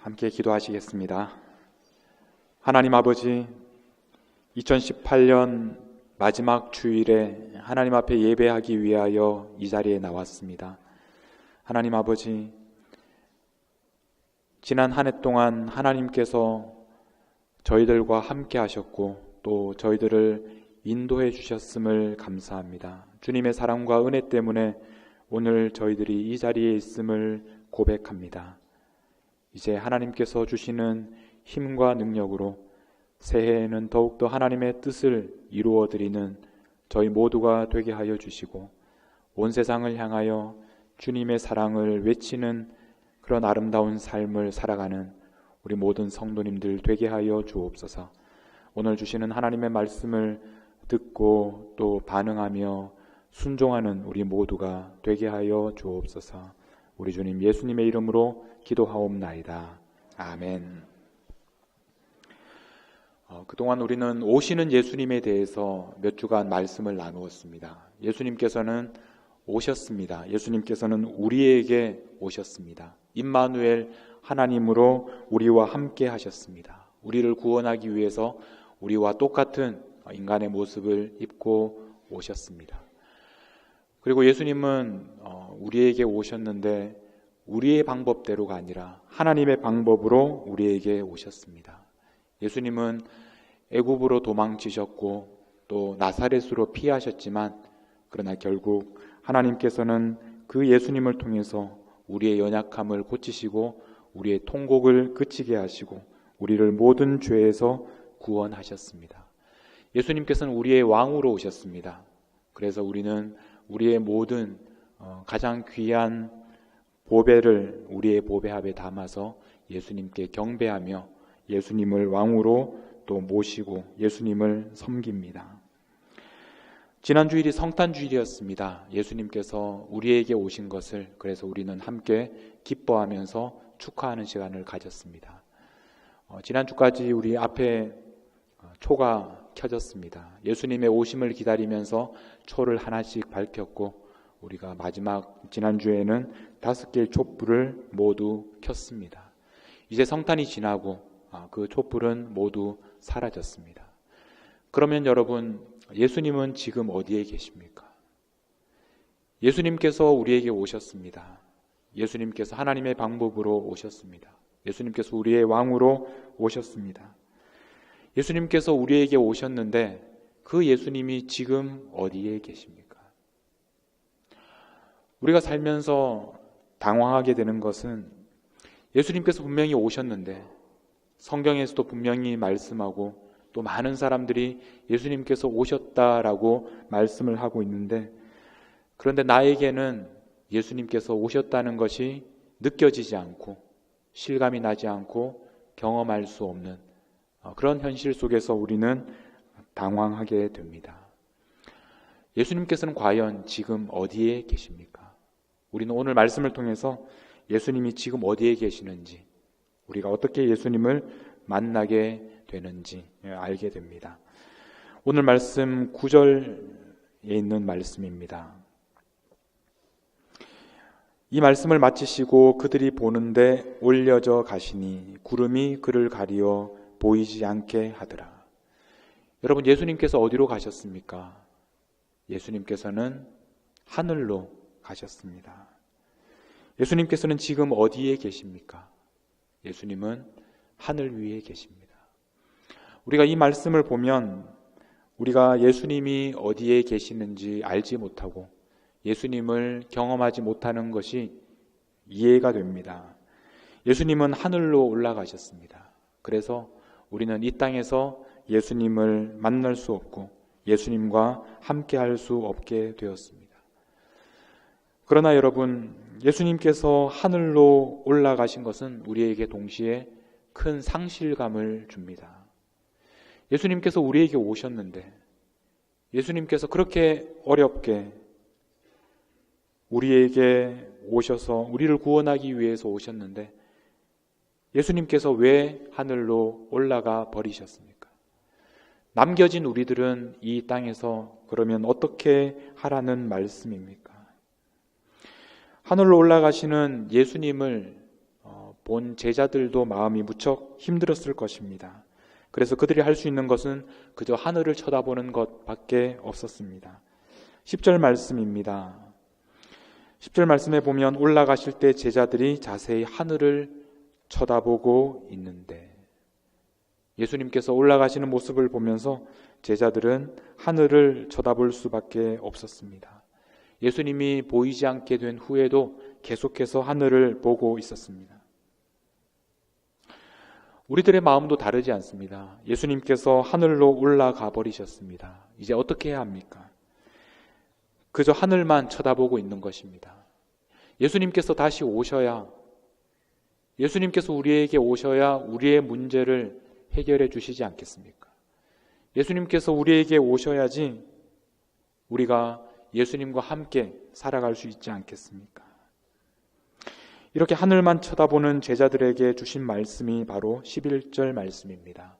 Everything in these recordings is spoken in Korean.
함께 기도하시겠습니다. 하나님 아버지, 2018년 마지막 주일에 하나님 앞에 예배하기 위하여 이 자리에 나왔습니다. 하나님 아버지, 지난 한 해 동안 하나님께서 저희들과 함께 하셨고 또 저희들을 인도해 주셨음을 감사합니다. 주님의 사랑과 은혜 때문에 오늘 저희들이 이 자리에 있음을 고백합니다. 이제 하나님께서 주시는 힘과 능력으로 새해에는 더욱더 하나님의 뜻을 이루어드리는 저희 모두가 되게 하여 주시고 온 세상을 향하여 주님의 사랑을 외치는 그런 아름다운 삶을 살아가는 우리 모든 성도님들 되게 하여 주옵소서. 오늘 주시는 하나님의 말씀을 듣고 또 반응하며 순종하는 우리 모두가 되게 하여 주옵소서. 우리 주님 예수님의 이름으로 기도하옵나이다. 아멘. 그동안 우리는 오시는 예수님에 대해서 몇 주간 말씀을 나누었습니다. 예수님께서는 오셨습니다. 예수님께서는 우리에게 오셨습니다. 임마누엘, 하나님으로 우리와 함께 하셨습니다. 우리를 구원하기 위해서 우리와 똑같은 인간의 모습을 입고 오셨습니다. 그리고 예수님은 우리에게 오셨는데 우리의 방법대로가 아니라 하나님의 방법으로 우리에게 오셨습니다. 예수님은 애굽으로 도망치셨고 또 나사렛으로 피하셨지만 그러나 결국 하나님께서는 그 예수님을 통해서 우리의 연약함을 고치시고 우리의 통곡을 그치게 하시고 우리를 모든 죄에서 구원하셨습니다. 예수님께서는 우리의 왕으로 오셨습니다. 그래서 우리는 우리의 모든 가장 귀한 보배를 우리의 보배합에 담아서 예수님께 경배하며 예수님을 왕으로 또 모시고 예수님을 섬깁니다. 지난 주일이 성탄주일이었습니다. 예수님께서 우리에게 오신 것을 그래서 우리는 함께 기뻐하면서 축하하는 시간을 가졌습니다. 지난주까지 우리 앞에 초가 켜졌습니다. 예수님의 오심을 기다리면서 초를 하나씩 밝혔고 우리가 마지막 지난주에는 5개의 촛불을 모두 켰습니다. 이제 성탄이 지나고 그 촛불은 모두 사라졌습니다. 그러면 여러분, 예수님은 지금 어디에 계십니까? 예수님께서 우리에게 오셨습니다. 예수님께서 하나님의 방법으로 오셨습니다. 예수님께서 우리의 왕으로 오셨습니다. 예수님께서 우리에게 오셨는데 그 예수님이 지금 어디에 계십니까? 우리가 살면서 당황하게 되는 것은 예수님께서 분명히 오셨는데 성경에서도 분명히 말씀하고 또 많은 사람들이 예수님께서 오셨다라고 말씀을 하고 있는데 그런데 나에게는 예수님께서 오셨다는 것이 느껴지지 않고 실감이 나지 않고 경험할 수 없는 그런 현실 속에서 우리는 당황하게 됩니다. 예수님께서는 과연 지금 어디에 계십니까? 우리는 오늘 말씀을 통해서 예수님이 지금 어디에 계시는지 우리가 어떻게 예수님을 만나게 되는지 알게 됩니다. 오늘 말씀 9절에 있는 말씀입니다. 이 말씀을 마치시고 그들이 보는데 올려져 가시니 구름이 그를 가리어 보이지 않게 하더라. 여러분, 예수님께서 어디로 가셨습니까? 예수님께서는 하늘로 가셨습니다. 예수님께서는 지금 어디에 계십니까? 예수님은 하늘 위에 계십니다. 우리가 이 말씀을 보면 우리가 예수님이 어디에 계시는지 알지 못하고 예수님을 경험하지 못하는 것이 이해가 됩니다. 예수님은 하늘로 올라가셨습니다. 그래서 우리는 이 땅에서 예수님을 만날 수 없고 예수님과 함께 할 수 없게 되었습니다. 그러나 여러분, 예수님께서 하늘로 올라가신 것은 우리에게 동시에 큰 상실감을 줍니다. 예수님께서 우리에게 오셨는데 예수님께서 그렇게 어렵게 우리에게 오셔서 우리를 구원하기 위해서 오셨는데 예수님께서 왜 하늘로 올라가 버리셨습니까? 남겨진 우리들은 이 땅에서 그러면 어떻게 하라는 말씀입니까? 하늘로 올라가시는 예수님을 본 제자들도 마음이 무척 힘들었을 것입니다. 그래서 그들이 할 수 있는 것은 그저 하늘을 쳐다보는 것밖에 없었습니다. 10절 말씀입니다. 10절 말씀에 보면 올라가실 때 제자들이 자세히 하늘을 쳐다보고 있는데, 예수님께서 올라가시는 모습을 보면서 제자들은 하늘을 쳐다볼 수밖에 없었습니다. 예수님이 보이지 않게 된 후에도 계속해서 하늘을 보고 있었습니다. 우리들의 마음도 다르지 않습니다. 예수님께서 하늘로 올라가 버리셨습니다. 이제 어떻게 해야 합니까? 그저 하늘만 쳐다보고 있는 것입니다. 예수님께서 다시 오셔야, 예수님께서 우리에게 오셔야 우리의 문제를 해결해 주시지 않겠습니까? 예수님께서 우리에게 오셔야지 우리가 예수님과 함께 살아갈 수 있지 않겠습니까? 이렇게 하늘만 쳐다보는 제자들에게 주신 말씀이 바로 11절 말씀입니다.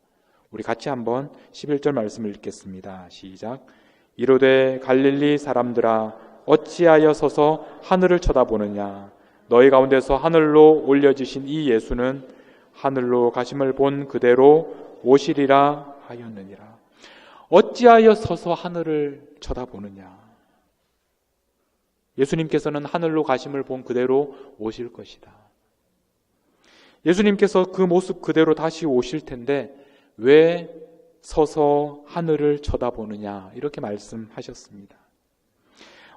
우리 같이 한번 11절 말씀을 읽겠습니다. 시작. 이르되 갈릴리 사람들아 어찌하여 서서 하늘을 쳐다보느냐? 너희 가운데서 하늘로 올려지신 이 예수는 하늘로 가심을 본 그대로 오시리라 하였느니라. 어찌하여 서서 하늘을 쳐다보느냐? 예수님께서는 하늘로 가심을 본 그대로 오실 것이다. 예수님께서 그 모습 그대로 다시 오실 텐데 왜 서서 하늘을 쳐다보느냐? 이렇게 말씀하셨습니다.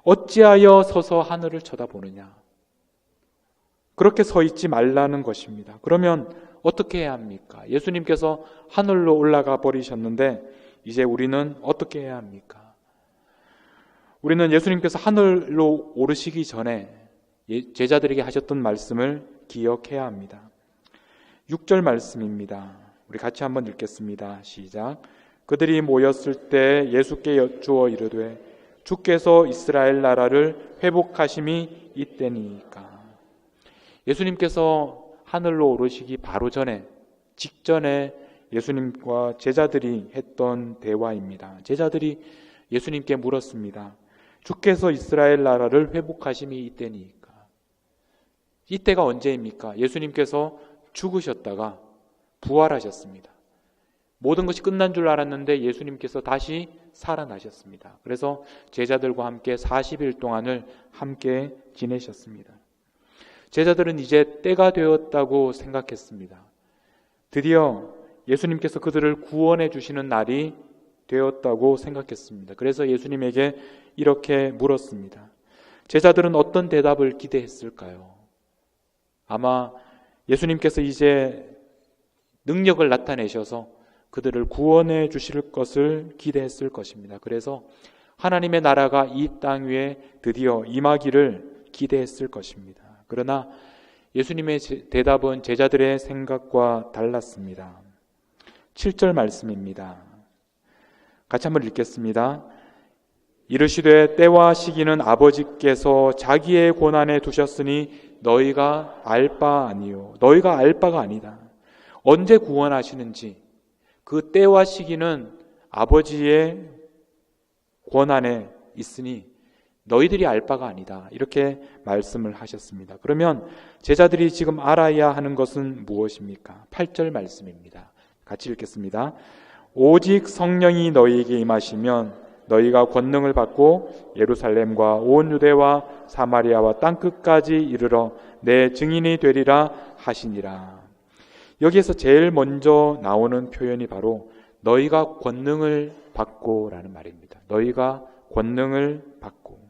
어찌하여 서서 하늘을 쳐다보느냐? 그렇게 서 있지 말라는 것입니다. 그러면 어떻게 해야 합니까? 예수님께서 하늘로 올라가 버리셨는데 이제 우리는 어떻게 해야 합니까? 우리는 예수님께서 하늘로 오르시기 전에 제자들에게 하셨던 말씀을 기억해야 합니다. 6절 말씀입니다. 우리 같이 한번 읽겠습니다. 시작. 그들이 모였을 때 예수께 여쭈어 이르되 주께서 이스라엘 나라를 회복하심이 이때니까. 예수님께서 하늘로 오르시기 바로 전에, 직전에 예수님과 제자들이 했던 대화입니다. 제자들이 예수님께 물었습니다. 주께서 이스라엘 나라를 회복하심이 이때니까. 이때가 언제입니까? 예수님께서 죽으셨다가 부활하셨습니다. 모든 것이 끝난 줄 알았는데 예수님께서 다시 살아나셨습니다. 그래서 제자들과 함께 40일 동안을 함께 지내셨습니다. 제자들은 이제 때가 되었다고 생각했습니다. 드디어 예수님께서 그들을 구원해 주시는 날이 되었다고 생각했습니다. 그래서 예수님에게 이렇게 물었습니다. 제자들은 어떤 대답을 기대했을까요? 아마 예수님께서 이제 능력을 나타내셔서 그들을 구원해 주실 것을 기대했을 것입니다. 그래서 하나님의 나라가 이 땅 위에 드디어 임하기를 기대했을 것입니다. 그러나 예수님의 대답은 제자들의 생각과 달랐습니다. 7절 말씀입니다. 같이 한번 읽겠습니다. 이르시되 때와 시기는 아버지께서 자기의 권한에 두셨으니 너희가 알 바 아니요. 너희가 알 바가 아니다. 언제 구원하시는지 그 때와 시기는 아버지의 권한에 있으니 너희들이 알 바가 아니다. 이렇게 말씀을 하셨습니다. 그러면 제자들이 지금 알아야 하는 것은 무엇입니까? 8절 말씀입니다. 같이 읽겠습니다. 오직 성령이 너희에게 임하시면 너희가 권능을 받고 예루살렘과 온 유대와 사마리아와 땅끝까지 이르러 내 증인이 되리라 하시니라. 여기에서 제일 먼저 나오는 표현이 바로 너희가 권능을 받고 라는 말입니다. 너희가 권능을 받고.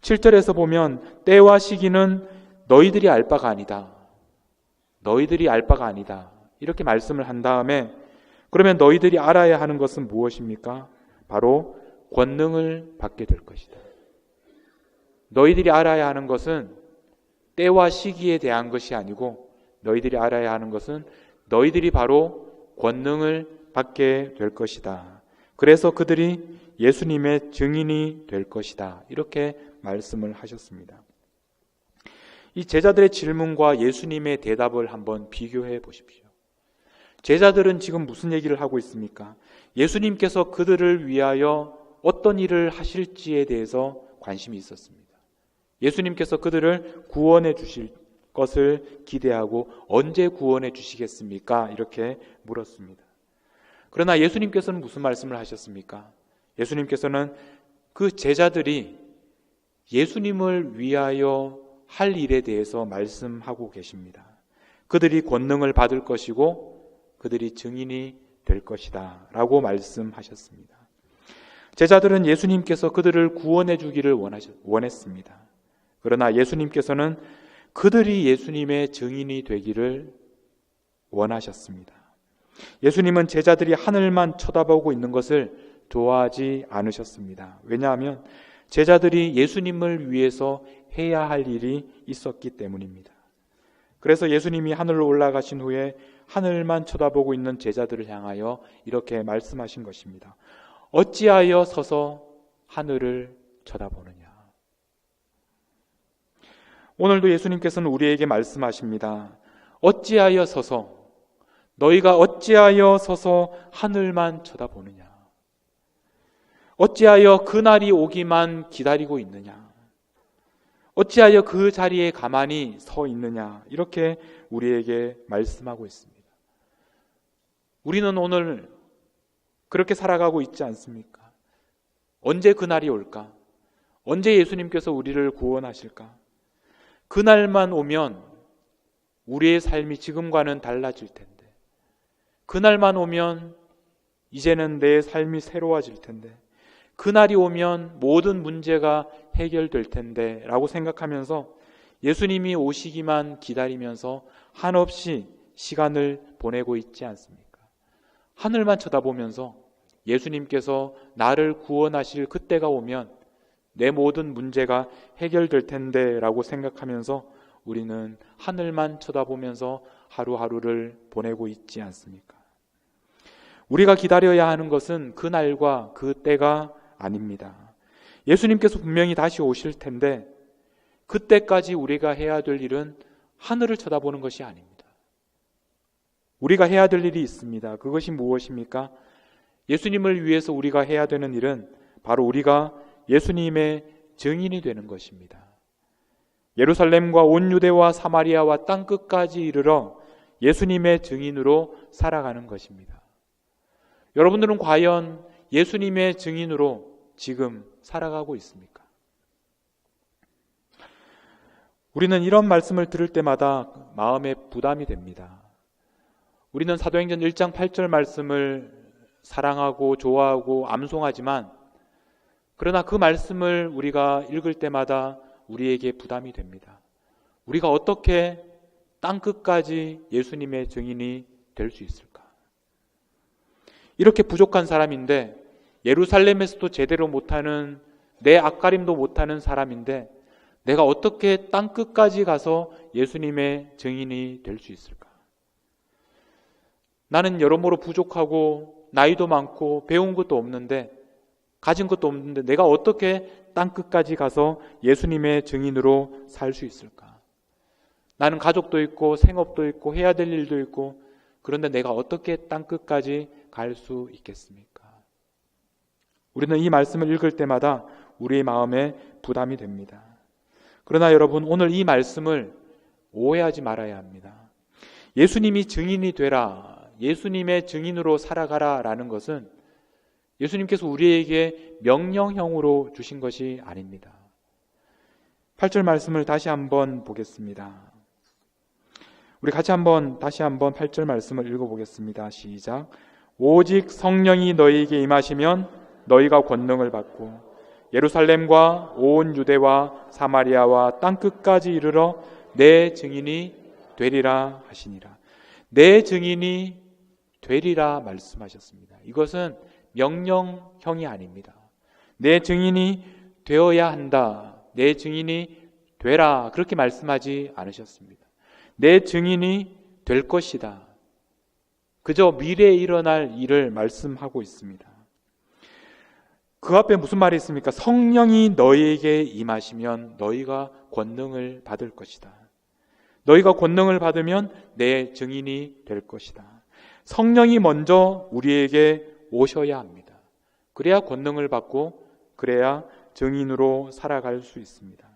7절에서 보면 때와 시기는 너희들이 알 바가 아니다. 너희들이 알 바가 아니다. 이렇게 말씀을 한 다음에 그러면 너희들이 알아야 하는 것은 무엇입니까? 바로 권능을 받게 될 것이다. 너희들이 알아야 하는 것은 때와 시기에 대한 것이 아니고 너희들이 알아야 하는 것은 너희들이 바로 권능을 받게 될 것이다. 그래서 그들이 예수님의 증인이 될 것이다. 이렇게 말씀을 하셨습니다. 이 제자들의 질문과 예수님의 대답을 한번 비교해 보십시오. 제자들은 지금 무슨 얘기를 하고 있습니까? 예수님께서 그들을 위하여 어떤 일을 하실지에 대해서 관심이 있었습니다. 예수님께서 그들을 구원해 주실 것을 기대하고 언제 구원해 주시겠습니까? 이렇게 물었습니다. 그러나 예수님께서는 무슨 말씀을 하셨습니까? 예수님께서는 그 제자들이 예수님을 위하여 할 일에 대해서 말씀하고 계십니다. 그들이 권능을 받을 것이고 그들이 증인이 될 것이다 라고 말씀하셨습니다. 제자들은 예수님께서 그들을 구원해 주기를 원했습니다. 그러나 예수님께서는 그들이 예수님의 증인이 되기를 원하셨습니다. 예수님은 제자들이 하늘만 쳐다보고 있는 것을 좋아하지 않으셨습니다. 왜냐하면 제자들이 예수님을 위해서 해야 할 일이 있었기 때문입니다. 그래서 예수님이 하늘로 올라가신 후에 하늘만 쳐다보고 있는 제자들을 향하여 이렇게 말씀하신 것입니다. 어찌하여 서서 하늘을 쳐다보느냐. 오늘도 예수님께서는 우리에게 말씀하십니다. 어찌하여 서서, 너희가 어찌하여 서서 하늘만 쳐다보느냐. 어찌하여 그날이 오기만 기다리고 있느냐. 어찌하여 그 자리에 가만히 서 있느냐. 이렇게 우리에게 말씀하고 있습니다. 우리는 오늘 그렇게 살아가고 있지 않습니까? 언제 그날이 올까? 언제 예수님께서 우리를 구원하실까? 그날만 오면 우리의 삶이 지금과는 달라질 텐데, 그날만 오면 이제는 내 삶이 새로워질 텐데, 그날이 오면 모든 문제가 해결될 텐데 라고 생각하면서 예수님이 오시기만 기다리면서 한없이 시간을 보내고 있지 않습니까? 하늘만 쳐다보면서 예수님께서 나를 구원하실 그때가 오면 내 모든 문제가 해결될 텐데 라고 생각하면서 우리는 하늘만 쳐다보면서 하루하루를 보내고 있지 않습니까? 우리가 기다려야 하는 것은 그 날과 그 때가 아닙니다. 예수님께서 분명히 다시 오실 텐데 그때까지 우리가 해야 될 일은 하늘을 쳐다보는 것이 아닙니다. 우리가 해야 될 일이 있습니다. 그것이 무엇입니까? 예수님을 위해서 우리가 해야 되는 일은 바로 우리가 예수님의 증인이 되는 것입니다. 예루살렘과 온 유대와 사마리아와 땅끝까지 이르러 예수님의 증인으로 살아가는 것입니다. 여러분들은 과연 예수님의 증인으로 지금 살아가고 있습니까? 우리는 이런 말씀을 들을 때마다 마음에 부담이 됩니다. 우리는 사도행전 1장 8절 말씀을 사랑하고 좋아하고 암송하지만 그러나 그 말씀을 우리가 읽을 때마다 우리에게 부담이 됩니다. 우리가 어떻게 땅끝까지 예수님의 증인이 될 수 있을까? 이렇게 부족한 사람인데, 예루살렘에서도 제대로 못하는, 내 앞가림도 못하는 사람인데 내가 어떻게 땅끝까지 가서 예수님의 증인이 될 수 있을까? 나는 여러모로 부족하고 나이도 많고 배운 것도 없는데 가진 것도 없는데 내가 어떻게 땅끝까지 가서 예수님의 증인으로 살 수 있을까? 나는 가족도 있고 생업도 있고 해야 될 일도 있고 그런데 내가 어떻게 땅끝까지 갈 수 있겠습니까? 우리는 이 말씀을 읽을 때마다 우리의 마음에 부담이 됩니다. 그러나 여러분, 오늘 이 말씀을 오해하지 말아야 합니다. 예수님이 증인이 되라, 예수님의 증인으로 살아가라 라는 것은 예수님께서 우리에게 명령형으로 주신 것이 아닙니다. 8절 말씀을 다시 한번 보겠습니다. 우리 같이 다시 한번 8절 말씀을 읽어보겠습니다. 시작. 오직 성령이 너희에게 임하시면 너희가 권능을 받고 예루살렘과 온 유대와 사마리아와 땅끝까지 이르러 내 증인이 되리라 하시니라. 내 증인이 되리라 말씀하셨습니다. 이것은 명령형이 아닙니다. 내 증인이 되어야 한다, 내 증인이 되라, 그렇게 말씀하지 않으셨습니다. 내 증인이 될 것이다. 그저 미래에 일어날 일을 말씀하고 있습니다. 그 앞에 무슨 말이 있습니까? 성령이 너희에게 임하시면 너희가 권능을 받을 것이다. 너희가 권능을 받으면 내 증인이 될 것이다. 성령이 먼저 우리에게 오셔야 합니다. 그래야 권능을 받고 그래야 증인으로 살아갈 수 있습니다.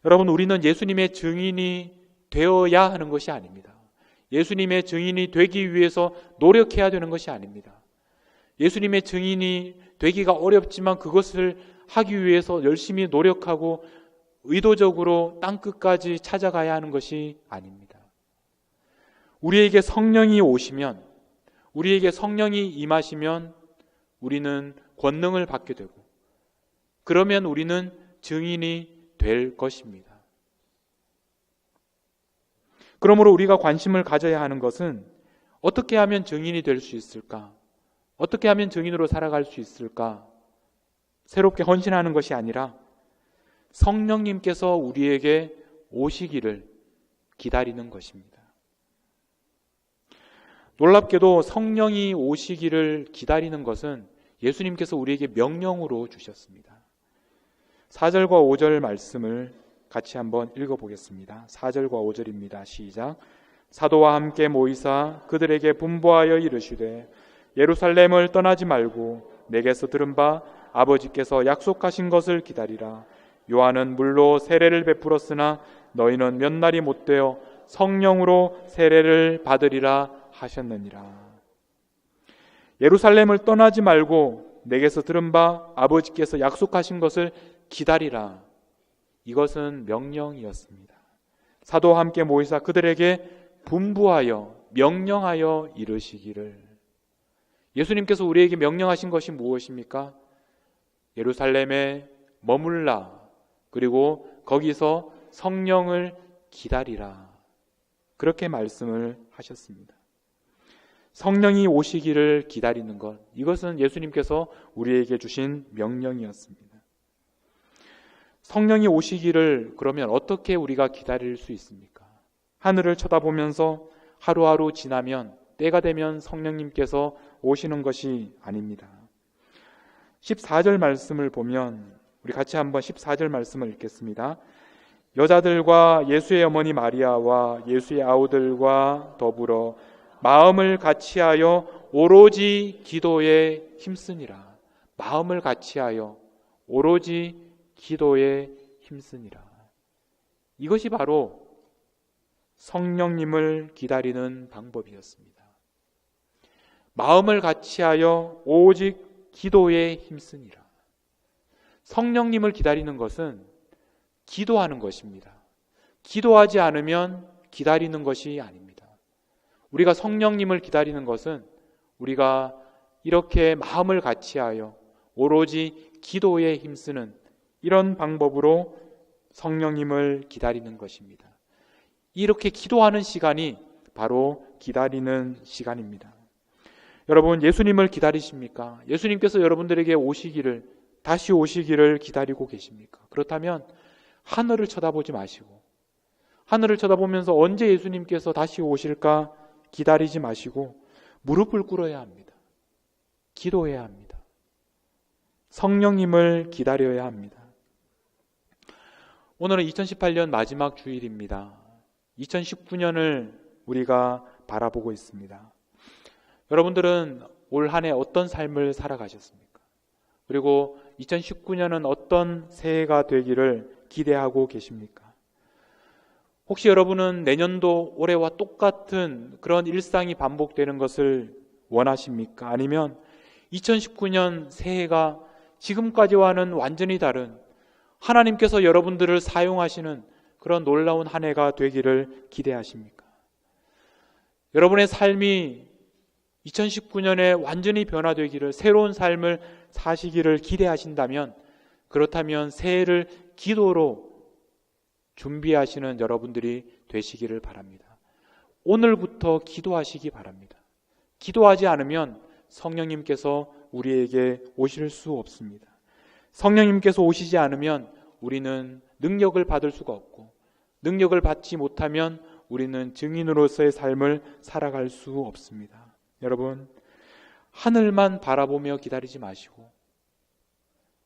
여러분, 우리는 예수님의 증인이 되어야 하는 것이 아닙니다. 예수님의 증인이 되기 위해서 노력해야 되는 것이 아닙니다. 예수님의 증인이 되기가 어렵지만 그것을 하기 위해서 열심히 노력하고 의도적으로 땅끝까지 찾아가야 하는 것이 아닙니다. 우리에게 성령이 오시면, 우리에게 성령이 임하시면 우리는 권능을 받게 되고, 그러면 우리는 증인이 될 것입니다. 그러므로 우리가 관심을 가져야 하는 것은 어떻게 하면 증인이 될 수 있을까? 어떻게 하면 증인으로 살아갈 수 있을까? 새롭게 헌신하는 것이 아니라 성령님께서 우리에게 오시기를 기다리는 것입니다. 놀랍게도 성령이 오시기를 기다리는 것은 예수님께서 우리에게 명령으로 주셨습니다. 4절과 5절 말씀을 같이 한번 읽어보겠습니다. 4절과 5절입니다. 시작. 사도와 함께 모이사 그들에게 분부하여 이르시되 예루살렘을 떠나지 말고 내게서 들은 바 아버지께서 약속하신 것을 기다리라. 요한은 물로 세례를 베풀었으나 너희는 몇 날이 못되어 성령으로 세례를 받으리라 하셨느니라. 예루살렘을 떠나지 말고 내게서 들은 바 아버지께서 약속하신 것을 기다리라. 이것은 명령이었습니다. 사도와 함께 모이사 그들에게 분부하여 명령하여 이르시기를. 예수님께서 우리에게 명령하신 것이 무엇입니까? 예루살렘에 머물라. 그리고 거기서 성령을 기다리라. 그렇게 말씀을 하셨습니다. 성령이 오시기를 기다리는 것, 이것은 예수님께서 우리에게 주신 명령이었습니다. 성령이 오시기를 그러면 어떻게 우리가 기다릴 수 있습니까? 하늘을 쳐다보면서 하루하루 지나면, 때가 되면 성령님께서 오시는 것이 아닙니다. 14절 말씀을 보면, 우리 같이 한번 14절 말씀을 읽겠습니다. 여자들과 예수의 어머니 마리아와 예수의 아우들과 더불어 마음을 같이하여 오로지 기도에 힘쓰니라. 마음을 같이하여 오로지 기도에 힘쓰니라. 이것이 바로 성령님을 기다리는 방법이었습니다. 마음을 같이하여 오직 기도에 힘쓰니라. 성령님을 기다리는 것은 기도하는 것입니다. 기도하지 않으면 기다리는 것이 아닙니다. 우리가 성령님을 기다리는 것은 우리가 이렇게 마음을 같이하여 오로지 기도에 힘쓰는 이런 방법으로 성령님을 기다리는 것입니다. 이렇게 기도하는 시간이 바로 기다리는 시간입니다. 여러분, 예수님을 기다리십니까? 예수님께서 여러분들에게 오시기를, 다시 오시기를 기다리고 계십니까? 그렇다면 하늘을 쳐다보지 마시고, 하늘을 쳐다보면서 언제 예수님께서 다시 오실까 기다리지 마시고 무릎을 꿇어야 합니다. 기도해야 합니다. 성령님을 기다려야 합니다. 오늘은 2018년 마지막 주일입니다. 2019년을 우리가 바라보고 있습니다. 여러분들은 올 한 해 어떤 삶을 살아가셨습니까? 그리고 2019년은 어떤 새해가 되기를 기대하고 계십니까? 혹시 여러분은 내년도 올해와 똑같은 그런 일상이 반복되는 것을 원하십니까? 아니면 2019년 새해가 지금까지와는 완전히 다른 하나님께서 여러분들을 사용하시는 그런 놀라운 한 해가 되기를 기대하십니까? 여러분의 삶이 2019년에 완전히 변화되기를, 새로운 삶을 사시기를 기대하신다면, 그렇다면 새해를 기도로 준비하시는 여러분들이 되시기를 바랍니다. 오늘부터 기도하시기 바랍니다. 기도하지 않으면 성령님께서 우리에게 오실 수 없습니다. 성령님께서 오시지 않으면 우리는 능력을 받을 수가 없고, 능력을 받지 못하면 우리는 증인으로서의 삶을 살아갈 수 없습니다. 여러분, 하늘만 바라보며 기다리지 마시고,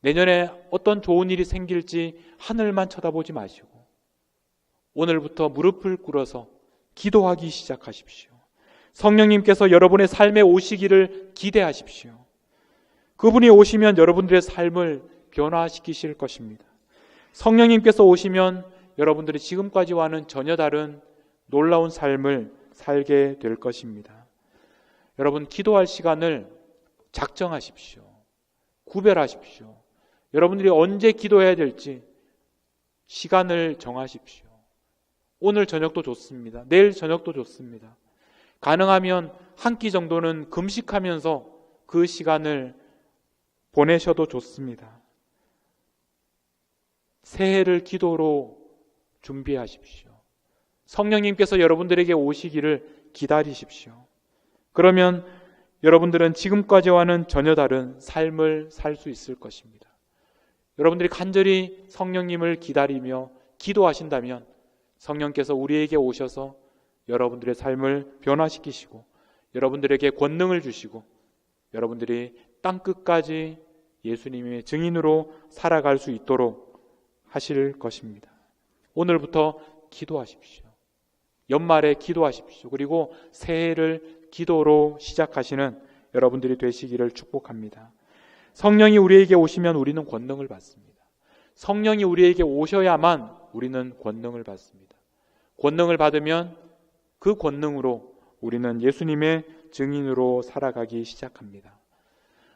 내년에 어떤 좋은 일이 생길지 하늘만 쳐다보지 마시고, 오늘부터 무릎을 꿇어서 기도하기 시작하십시오. 성령님께서 여러분의 삶에 오시기를 기대하십시오. 그분이 오시면 여러분들의 삶을 변화시키실 것입니다. 성령님께서 오시면 여러분들이 지금까지와는 전혀 다른 놀라운 삶을 살게 될 것입니다. 여러분, 기도할 시간을 작정하십시오. 구별하십시오. 여러분들이 언제 기도해야 될지 시간을 정하십시오. 오늘 저녁도 좋습니다. 내일 저녁도 좋습니다. 가능하면 한 끼 정도는 금식하면서 그 시간을 보내셔도 좋습니다. 새해를 기도로 준비하십시오. 성령님께서 여러분들에게 오시기를 기다리십시오. 그러면 여러분들은 지금까지와는 전혀 다른 삶을 살 수 있을 것입니다. 여러분들이 간절히 성령님을 기다리며 기도하신다면 성령께서 우리에게 오셔서 여러분들의 삶을 변화시키시고 여러분들에게 권능을 주시고 여러분들이 땅끝까지 예수님의 증인으로 살아갈 수 있도록 하실 것입니다. 오늘부터 기도하십시오. 연말에 기도하십시오. 그리고 새해를 기도로 시작하시는 여러분들이 되시기를 축복합니다. 성령이 우리에게 오시면 우리는 권능을 받습니다. 성령이 우리에게 오셔야만 우리는 권능을 받습니다. 권능을 받으면 그 권능으로 우리는 예수님의 증인으로 살아가기 시작합니다.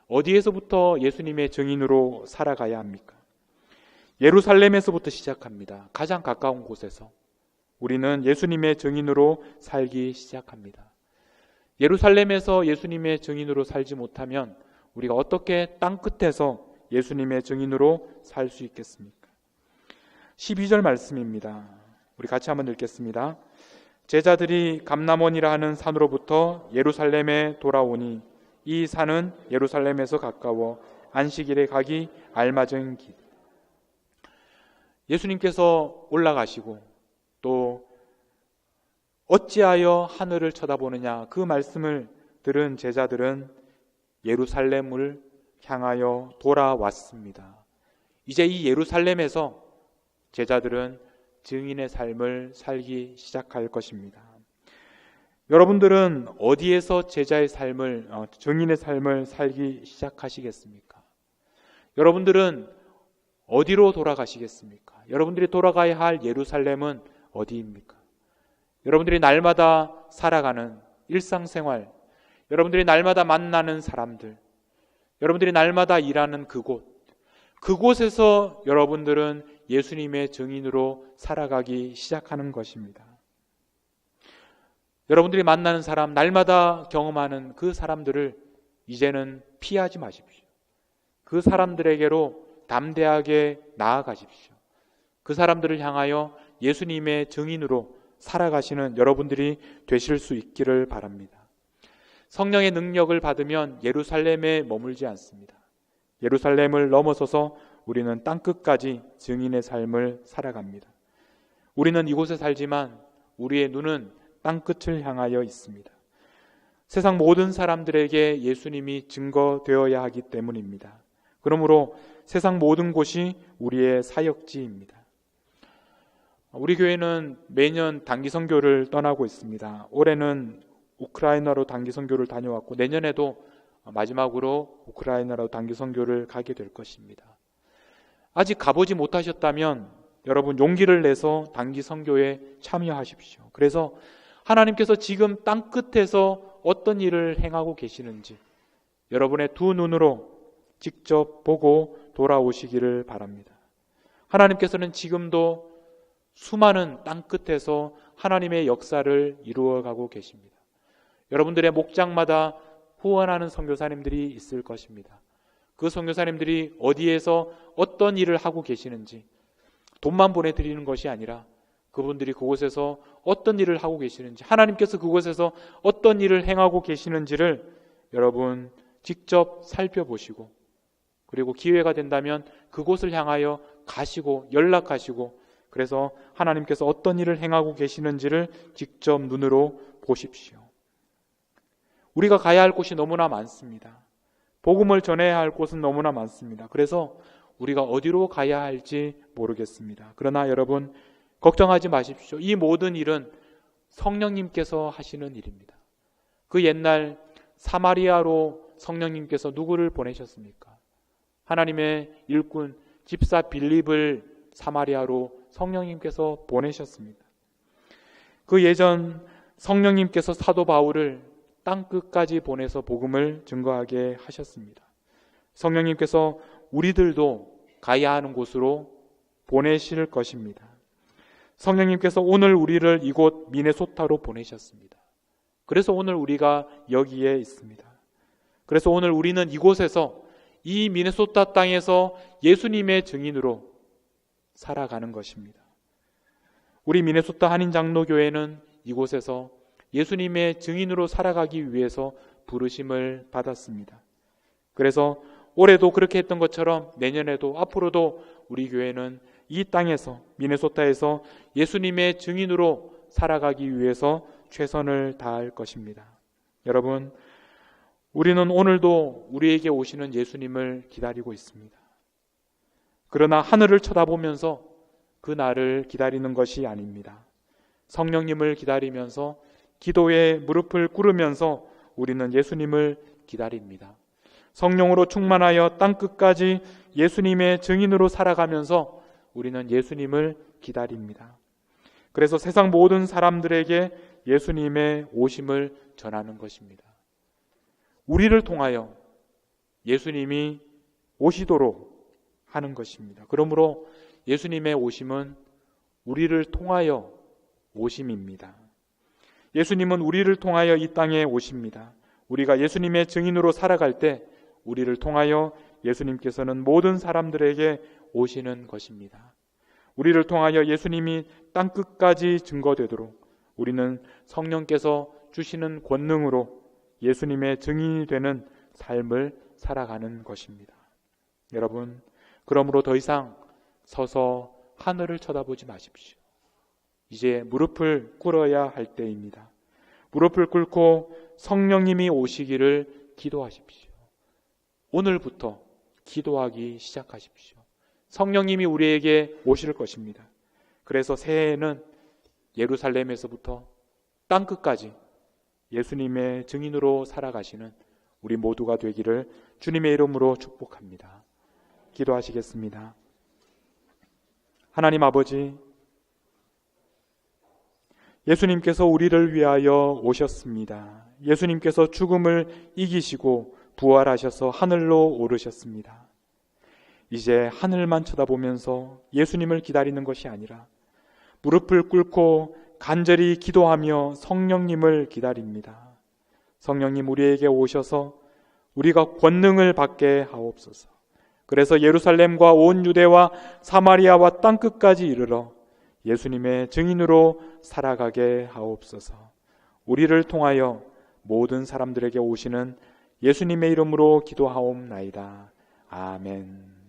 어디에서부터 예수님의 증인으로 살아가야 합니까? 예루살렘에서부터 시작합니다. 가장 가까운 곳에서 우리는 예수님의 증인으로 살기 시작합니다. 예루살렘에서 예수님의 증인으로 살지 못하면 우리가 어떻게 땅끝에서 예수님의 증인으로 살 수 있겠습니까? 12절 말씀입니다. 우리 같이 한번 읽겠습니다. 제자들이 감람원이라 하는 산으로부터 예루살렘에 돌아오니 이 산은 예루살렘에서 가까워 안식일에 가기 알맞은 길. 예수님께서 올라가시고 또 어찌하여 하늘을 쳐다보느냐 그 말씀을 들은 제자들은 예루살렘을 향하여 돌아왔습니다. 이제 이 예루살렘에서 제자들은 증인의 삶을 살기 시작할 것입니다. 여러분들은 어디에서 제자의 삶을, 증인의 삶을 살기 시작하시겠습니까? 여러분들은 어디로 돌아가시겠습니까? 여러분들이 돌아가야 할 예루살렘은 어디입니까? 여러분들이 날마다 살아가는 일상생활, 여러분들이 날마다 만나는 사람들, 여러분들이 날마다 일하는 그곳에서 여러분들은 예수님의 증인으로 살아가기 시작하는 것입니다. 여러분들이 만나는 사람, 날마다 경험하는 그 사람들을 이제는 피하지 마십시오. 그 사람들에게로 담대하게 나아가십시오. 그 사람들을 향하여 예수님의 증인으로 살아가시는 여러분들이 되실 수 있기를 바랍니다. 성령의 능력을 받으면 예루살렘에 머물지 않습니다. 예루살렘을 넘어서서 우리는 땅끝까지 증인의 삶을 살아갑니다. 우리는 이곳에 살지만 우리의 눈은 땅끝을 향하여 있습니다. 세상 모든 사람들에게 예수님이 증거되어야 하기 때문입니다. 그러므로 세상 모든 곳이 우리의 사역지입니다. 우리 교회는 매년 단기 선교를 떠나고 있습니다. 올해는 우크라이나로 단기 선교를 다녀왔고 내년에도 마지막으로 우크라이나로 단기 선교를 가게 될 것입니다. 아직 가보지 못하셨다면 여러분 용기를 내서 단기 선교에 참여하십시오. 그래서 하나님께서 지금 땅끝에서 어떤 일을 행하고 계시는지 여러분의 두 눈으로 직접 보고 돌아오시기를 바랍니다. 하나님께서는 지금도 수많은 땅끝에서 하나님의 역사를 이루어가고 계십니다. 여러분들의 목장마다 후원하는 선교사님들이 있을 것입니다. 그 선교사님들이 어디에서 어떤 일을 하고 계시는지 돈만 보내드리는 것이 아니라 그분들이 그곳에서 어떤 일을 하고 계시는지 하나님께서 그곳에서 어떤 일을 행하고 계시는지를 여러분 직접 살펴보시고 그리고 기회가 된다면 그곳을 향하여 가시고 연락하시고 그래서 하나님께서 어떤 일을 행하고 계시는지를 직접 눈으로 보십시오. 우리가 가야 할 곳이 너무나 많습니다. 복음을 전해야 할 곳은 너무나 많습니다. 그래서 우리가 어디로 가야 할지 모르겠습니다. 그러나 여러분 걱정하지 마십시오. 이 모든 일은 성령님께서 하시는 일입니다. 그 옛날 사마리아로 성령님께서 누구를 보내셨습니까? 하나님의 일꾼 집사 빌립을 사마리아로 성령님께서 보내셨습니다. 그 예전 성령님께서 사도 바울을 땅끝까지 보내서 복음을 증거하게 하셨습니다. 성령님께서 우리들도 가야 하는 곳으로 보내실 것입니다. 성령님께서 오늘 우리를 이곳 미네소타로 보내셨습니다. 그래서 오늘 우리가 여기에 있습니다. 그래서 오늘 우리는 이곳에서, 이 미네소타 땅에서 예수님의 증인으로 살아가는 것입니다. 우리 미네소타 한인장로교회는 이곳에서 예수님의 증인으로 살아가기 위해서 부르심을 받았습니다. 그래서 올해도 그렇게 했던 것처럼 내년에도, 앞으로도 우리 교회는 이 땅에서, 미네소타에서 예수님의 증인으로 살아가기 위해서 최선을 다할 것입니다. 여러분, 우리는 오늘도 우리에게 오시는 예수님을 기다리고 있습니다. 그러나 하늘을 쳐다보면서 그 날을 기다리는 것이 아닙니다. 성령님을 기다리면서, 기도에 무릎을 꿇으면서 우리는 예수님을 기다립니다. 성령으로 충만하여 땅끝까지 예수님의 증인으로 살아가면서 우리는 예수님을 기다립니다. 그래서 세상 모든 사람들에게 예수님의 오심을 전하는 것입니다. 우리를 통하여 예수님이 오시도록 하는 것입니다. 그러므로 예수님의 오심은 우리를 통하여 오심입니다. 예수님은 우리를 통하여 이 땅에 오십니다. 우리가 예수님의 증인으로 살아갈 때 우리를 통하여 예수님께서는 모든 사람들에게 오시는 것입니다. 우리를 통하여 예수님이 땅끝까지 증거되도록 우리는 성령께서 주시는 권능으로 예수님의 증인이 되는 삶을 살아가는 것입니다. 여러분, 그러므로 더 이상 서서 하늘을 쳐다보지 마십시오. 이제 무릎을 꿇어야 할 때입니다. 무릎을 꿇고 성령님이 오시기를 기도하십시오. 오늘부터 기도하기 시작하십시오. 성령님이 우리에게 오실 것입니다. 그래서 새해에는 예루살렘에서부터 땅끝까지 예수님의 증인으로 살아가시는 우리 모두가 되기를 주님의 이름으로 축복합니다. 기도하시겠습니다. 하나님 아버지, 예수님께서 우리를 위하여 오셨습니다. 예수님께서 죽음을 이기시고 부활하셔서 하늘로 오르셨습니다. 이제 하늘만 쳐다보면서 예수님을 기다리는 것이 아니라 무릎을 꿇고 간절히 기도하며 성령님을 기다립니다. 성령님, 우리에게 오셔서 우리가 권능을 받게 하옵소서. 그래서 예루살렘과 온 유대와 사마리아와 땅끝까지 이르러 예수님의 증인으로 살아가게 하옵소서. 우리를 통하여 모든 사람들에게 오시는 예수님의 이름으로 기도하옵나이다. 아멘.